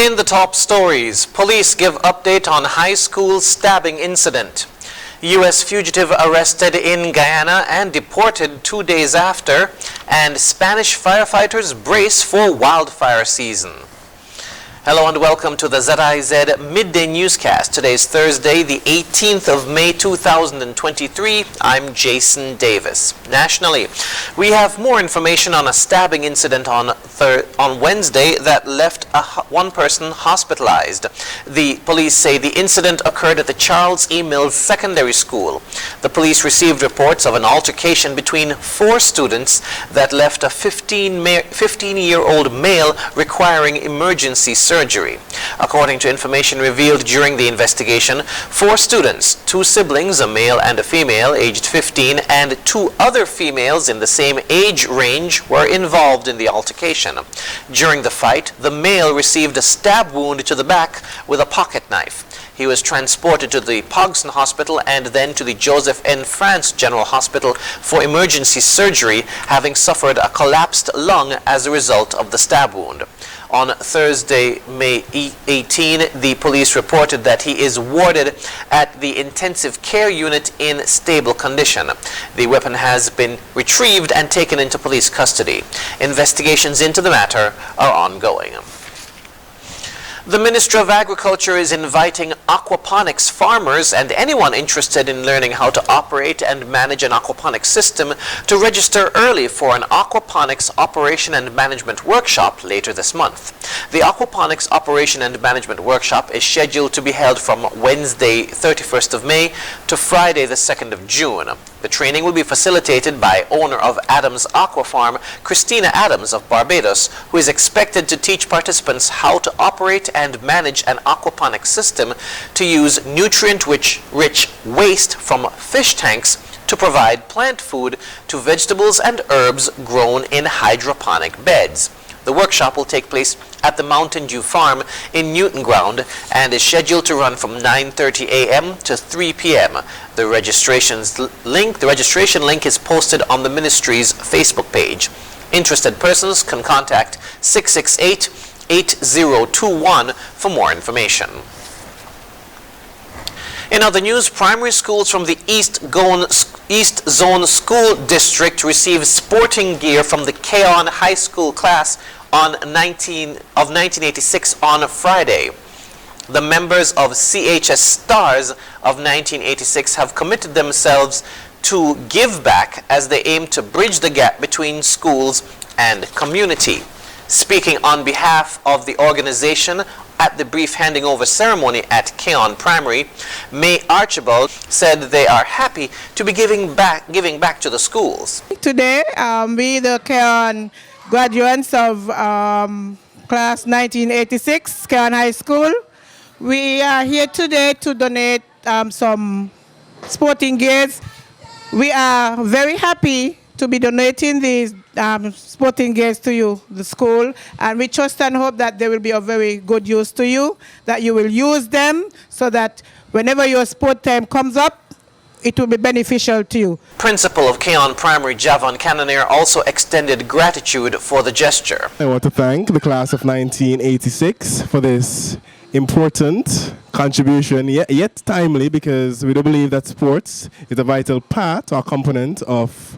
In the top stories, police give update on high school stabbing incident. U.S. fugitive arrested in Guyana and deported 2 days after, and Spanish firefighters brace for wildfire season. Hello and welcome to the ZIZ Midday Newscast. Today is Thursday, the 18th of May 2023. I'm Jason Davis. Nationally, we have more information on a stabbing incident on Wednesday that left one person hospitalized. The police say the incident occurred at the Charles E. Mills Secondary School. The police received reports of an altercation between 4 students that left a 15-year-old male requiring emergency surgery. According to information revealed during the investigation, 4 students, 2 siblings, a male and a female, aged 15, and 2 other females in the same age range were involved in the altercation. During the fight, the male received a stab wound to the back with a pocket knife. He was transported to the Pogson Hospital and then to the Joseph N. France General Hospital for emergency surgery, having suffered a collapsed lung as a result of the stab wound. On Thursday, May 18, the police reported that he is warded at the intensive care unit in stable condition. The weapon has been retrieved and taken into police custody. Investigations into the matter are ongoing. The Ministry of Agriculture is inviting aquaponics farmers and anyone interested in learning how to operate and manage an aquaponics system to register early for an aquaponics operation and management workshop later this month. The aquaponics operation and management workshop is scheduled to be held from Wednesday, 31st of May to Friday, the 2nd of June. The training will be facilitated by owner of Adams Aqua Farm, Christina Adams of Barbados, who is expected to teach participants how to operate and manage an aquaponics system to use nutrient-rich waste from fish tanks to provide plant food to vegetables and herbs grown in hydroponic beds. The workshop will take place at the Mountain Dew Farm in Newton Ground and is scheduled to run from 9:30 a.m. to 3 p.m. The registration link is posted on the ministry's Facebook page. Interested persons can contact 668-8021 for more information. In other news, primary schools from the East Zone School District received sporting gear from the Keon High School class of 1986 on Friday. The members of CHS Stars of 1986 have committed themselves to give back as they aim to bridge the gap between schools and community. Speaking on behalf of the organization at the brief handing over ceremony at Keon Primary, May Archibald said they are happy to be giving back to the schools. Today, we the Keon graduates of class 1986, Keon High School. We are here today to donate some sporting gears. We are very happy to be donating these sporting gears to you, the school, and we trust and hope that they will be of very good use to you, that you will use them so that whenever your sport time comes up, it will be beneficial to you. Principal of Keon Primary, Javon Cannonier, also extended gratitude for the gesture. I want to thank the class of 1986 for this important contribution, yet timely, because we do believe that sports is a vital part or component of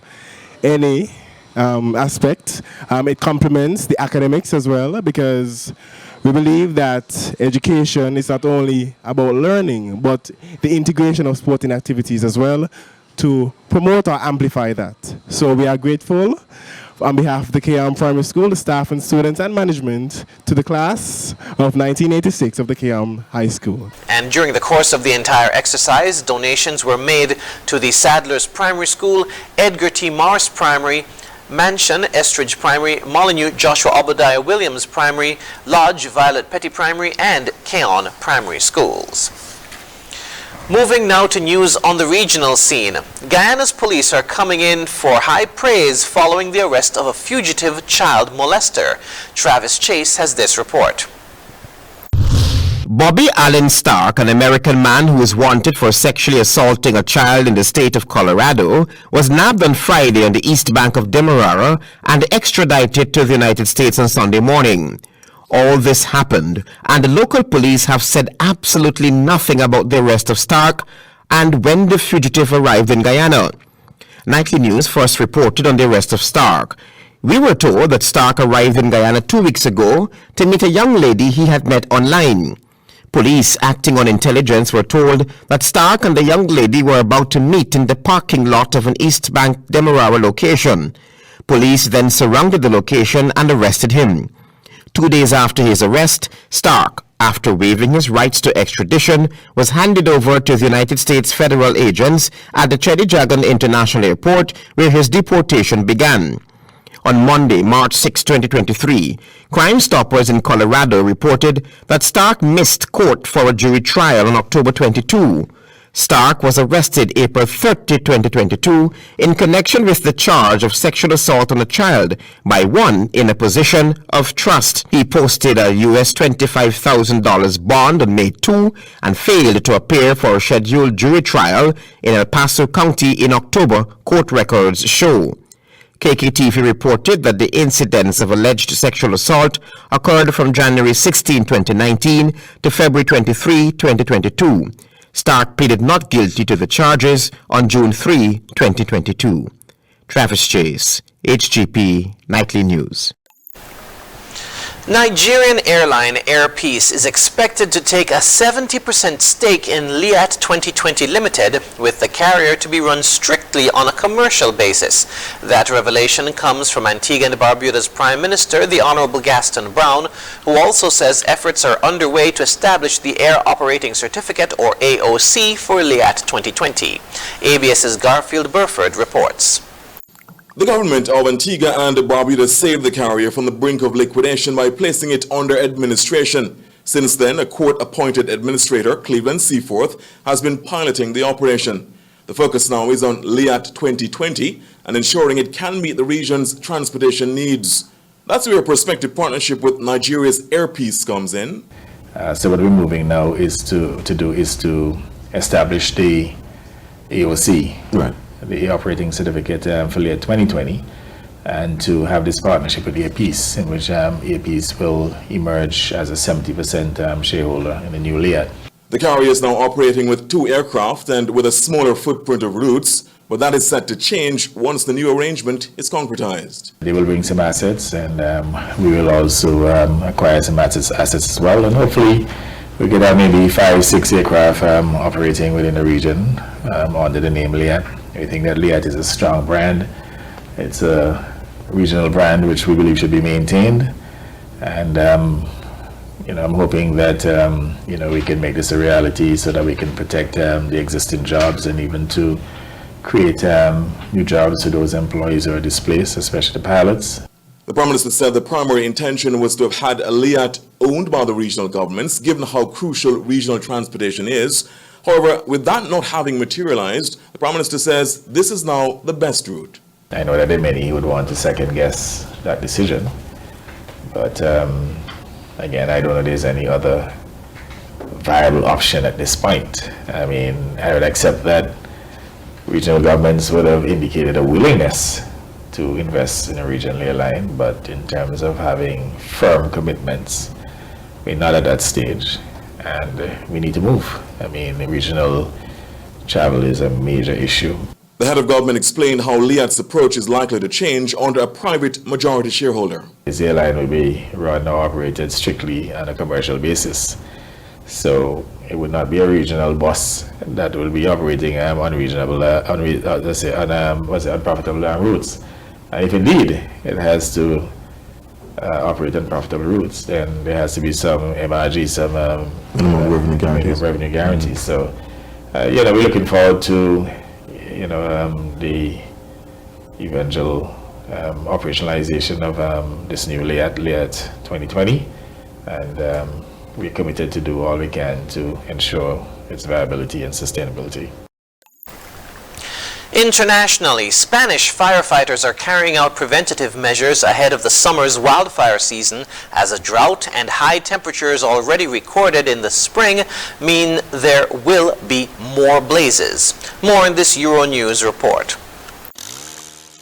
any aspect. It complements the academics as well, because we believe that education is not only about learning, but the integration of sporting activities as well to promote or amplify that. So we are grateful on behalf of the Keon Primary School, the staff and students and management, to the class of 1986 of the Keon High School. And during the course of the entire exercise, donations were made to the Sadler's Primary School, Edgar T. Morris Primary, Mansion, Estridge Primary, Molyneux, Joshua Obadiah Williams Primary, Lodge, Violet Petty Primary, and Keon Primary Schools. Moving now to news on the regional scene. Guyana's police are coming in for high praise following the arrest of a fugitive child molester. Travis Chase has this report. Bobby Allen Stark, an American man who is wanted for sexually assaulting a child in the state of Colorado, was nabbed on Friday on the east bank of Demerara and extradited to the United States on Sunday morning. All this happened, and the local police have said absolutely nothing about the arrest of Stark and when the fugitive arrived in Guyana. Nightly News first reported on the arrest of Stark. We were told that Stark arrived in Guyana 2 weeks ago to meet a young lady he had met online. Police acting on intelligence were told that Stark and the young lady were about to meet in the parking lot of an East Bank Demerara location. Police then surrounded the location and arrested him. 2 days after his arrest, Stark, after waiving his rights to extradition, was handed over to the United States federal agents at the Chedijagan International Airport, where his deportation began. On Monday, March 6, 2023, Crime Stoppers in Colorado reported that Stark missed court for a jury trial on October 22. Stark was arrested April 30, 2022, in connection with the charge of sexual assault on a child by one in a position of trust. He posted a US $25,000 bond on May 2 and failed to appear for a scheduled jury trial in El Paso County in October, court records show. KKTV reported that the incidents of alleged sexual assault occurred from January 16, 2019 to February 23, 2022. Stark pleaded not guilty to the charges on June 3, 2022. Travis Chase, HGP Nightly News. Nigerian airline Air Peace is expected to take a 70% stake in LIAT 2020 Limited, with the carrier to be run strictly on a commercial basis. That revelation comes from Antigua and Barbuda's Prime Minister, the Honorable Gaston Brown, who also says efforts are underway to establish the Air Operating Certificate, or AOC, for LIAT 2020. ABS's Garfield Burford reports. The government of Antigua and Barbuda saved the carrier from the brink of liquidation by placing it under administration. Since then, a court-appointed administrator, Cleveland Seaforth, has been piloting the operation. The focus now is on LIAT 2020 and ensuring it can meet the region's transportation needs. That's where a prospective partnership with Nigeria's Air Peace comes in. So what we're moving now is to establish the AOC. Right. The operating certificate for LIAT 2020, and to have this partnership with Air Peace, in which Air Peace will emerge as a 70% shareholder in the new LIAT. The carrier is now operating with 2 aircraft and with a smaller footprint of routes, but that is set to change once the new arrangement is concretized. They will bring some assets, and we will also acquire some assets as well, and hopefully we could have maybe 5-6 aircraft operating within the region under the name LIAT. I think that LIAT is a strong brand. It's a regional brand which we believe should be maintained, and I'm hoping that we can make this a reality so that we can protect the existing jobs and even to create new jobs to those employees who are displaced, especially the pilots. The Prime Minister said the primary intention was to have had a LIAT owned by the regional governments, given how crucial regional transportation is. However, with that not having materialized, the Prime Minister says this is now the best route. I know that many would want to second guess that decision, but again, I don't know there's any other viable option at this point. I mean, I would accept that regional governments would have indicated a willingness to invest in a regional airline, but in terms of having firm commitments, we're not at that stage. And we need to move. I mean, regional travel is a major issue. The head of government explained how LIAT's approach is likely to change under a private majority shareholder. This airline will be run or operated strictly on a commercial basis. So it would not be a regional bus that will be operating on unprofitable routes. And if indeed it has to operate on profitable routes, then there has to be some MRG, some revenue guarantees. So, we're looking forward to, the eventual operationalization of this new LIAT 2020, and we're committed to do all we can to ensure its viability and sustainability. Internationally, Spanish firefighters are carrying out preventative measures ahead of the summer's wildfire season, as a drought and high temperatures already recorded in the spring mean there will be more blazes. More in this Euronews report.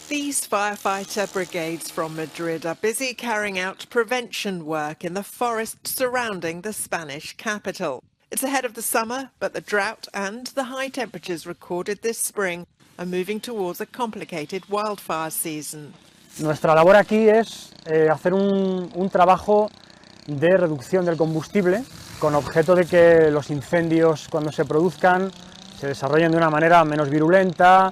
These firefighter brigades from Madrid are busy carrying out prevention work in the forests surrounding the Spanish capital. It's ahead of the summer, but the drought and the high temperatures recorded this spring are moving towards a complicated wildfire season. Nuestra labor aquí es hacer un trabajo de reducción del combustible con objeto de que los incendios, cuando se produzcan, se desarrollen de una manera menos virulenta.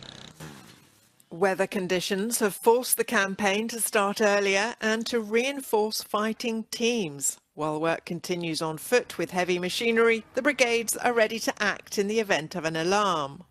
Weather conditions have forced the campaign to start earlier and to reinforce fighting teams. While work continues on foot with heavy machinery, the brigades are ready to act in the event of an alarm.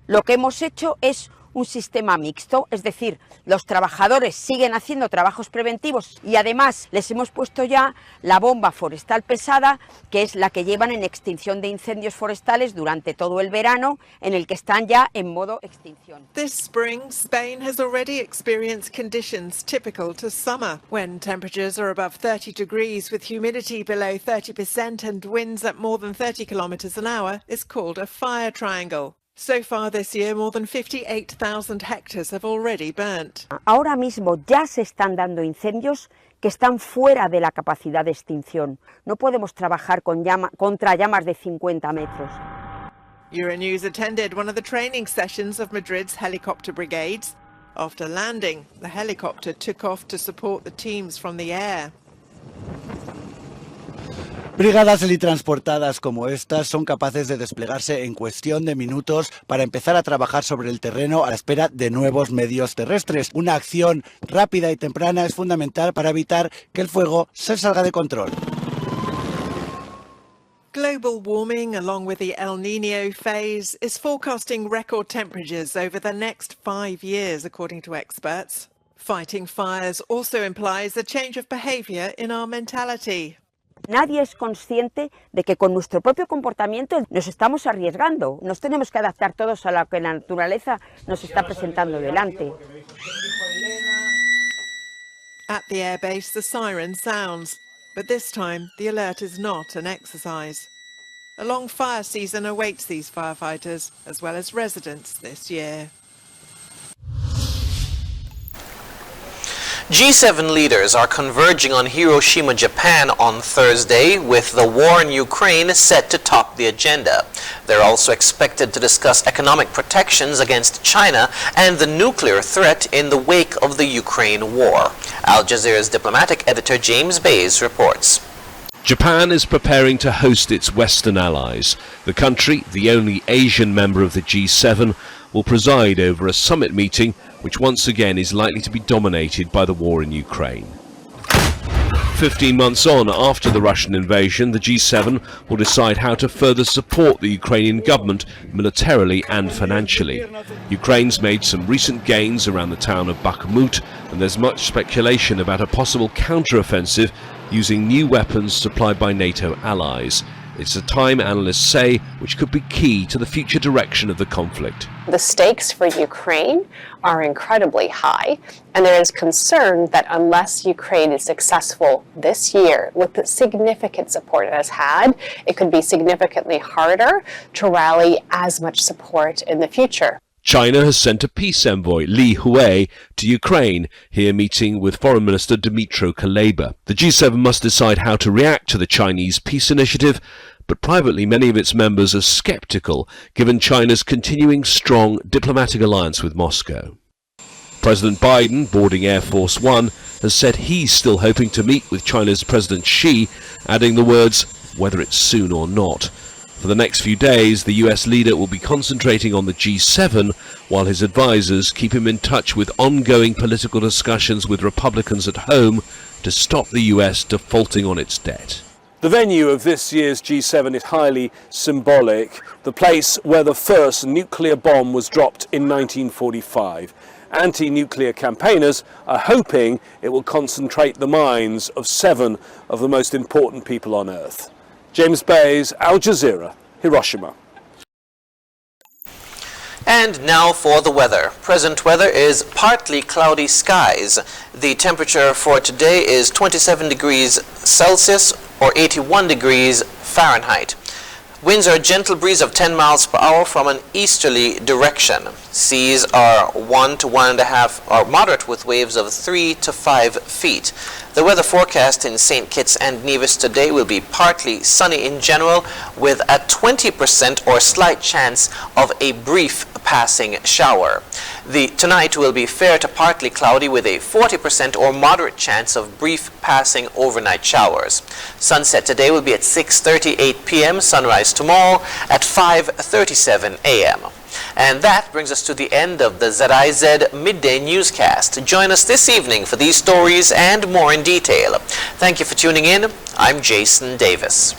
Lo que hemos hecho es un sistema mixto, es decir, los trabajadores siguen haciendo trabajos preventivos y además les hemos puesto ya la bomba forestal pesada, que es la que llevan en extinción de incendios forestales durante todo el verano, en el que están ya en modo extinción. This spring, Spain has already experienced conditions typical to summer, when temperatures are above 30 degrees with humidity below 30% and winds at more than 30 kilometers an hour is called a fire triangle. So far this year, more than 58,000 hectares have already burnt. Ahora mismo ya se están dando incendios que están fuera de la capacidad de extinción. No podemos trabajar contra llamas de 50 metros. Euronews attended one of the training sessions of Madrid's helicopter brigades. After landing, the helicopter took off to support the teams from the air. Brigadas helitransportadas como estas son capaces de desplegarse en cuestión de minutos para empezar a trabajar sobre el terreno a la espera de nuevos medios terrestres. Una acción rápida y temprana es fundamental para evitar que el fuego se salga de control. Global warming, along with the El Niño phase, is forecasting record temperatures over the next 5 years, according to experts. Fighting fires also implies a change of behaviour in our mentality. Nadie es consciente de que con nuestro propio comportamiento nos estamos arriesgando. Nos tenemos que adaptar todos a lo que la naturaleza nos está presentando delante. At the airbase, the siren sounds, but this time the alert is not an exercise. A long fire season awaits these firefighters, as well as residents this year. G7 leaders are converging on Hiroshima, Japan on Thursday, with the war in Ukraine set to top the agenda. They're also expected to discuss economic protections against China and the nuclear threat in the wake of the Ukraine war. Al Jazeera's diplomatic editor James Bays reports. Japan is preparing to host its Western allies. The country, the only Asian member of the G7, will preside over a summit meeting which once again is likely to be dominated by the war in Ukraine. 15 months on after the Russian invasion, the G7 will decide how to further support the Ukrainian government militarily and financially. Ukraine's made some recent gains around the town of Bakhmut, and there's much speculation about a possible counter-offensive using new weapons supplied by NATO allies. It's a time, analysts say, which could be key to the future direction of the conflict. The stakes for Ukraine are incredibly high, and there is concern that unless Ukraine is successful this year with the significant support it has had, it could be significantly harder to rally as much support in the future. China has sent a peace envoy, Li Hui, to Ukraine, here meeting with Foreign Minister Dmytro Kuleba. The G7 must decide how to react to the Chinese peace initiative, but privately many of its members are sceptical, given China's continuing strong diplomatic alliance with Moscow. President Biden, boarding Air Force One, has said he's still hoping to meet with China's President Xi, adding the words, whether it's soon or not. For the next few days, the US leader will be concentrating on the G7, while his advisors keep him in touch with ongoing political discussions with Republicans at home to stop the US defaulting on its debt. The venue of this year's G7 is highly symbolic, the place where the first nuclear bomb was dropped in 1945. Anti-nuclear campaigners are hoping it will concentrate the minds of 7 of the most important people on Earth. James Bays, Al Jazeera, Hiroshima. And now for the weather. Present weather is partly cloudy skies. The temperature for today is 27 degrees Celsius or 81 degrees Fahrenheit. Winds are a gentle breeze of 10 miles per hour from an easterly direction. Seas are 1 to 1.5 or moderate with waves of 3 to 5 feet. The weather forecast in St. Kitts and Nevis today will be partly sunny in general with a 20% or slight chance of a brief passing shower. Tonight will be fair to partly cloudy with a 40% or moderate chance of brief passing overnight showers. Sunset today will be at 6:38 p.m., sunrise tomorrow at 5:37 a.m. And that brings us to the end of the ZIZ Midday Newscast. Join us this evening for these stories and more in detail. Thank you for tuning in. I'm Jason Davis.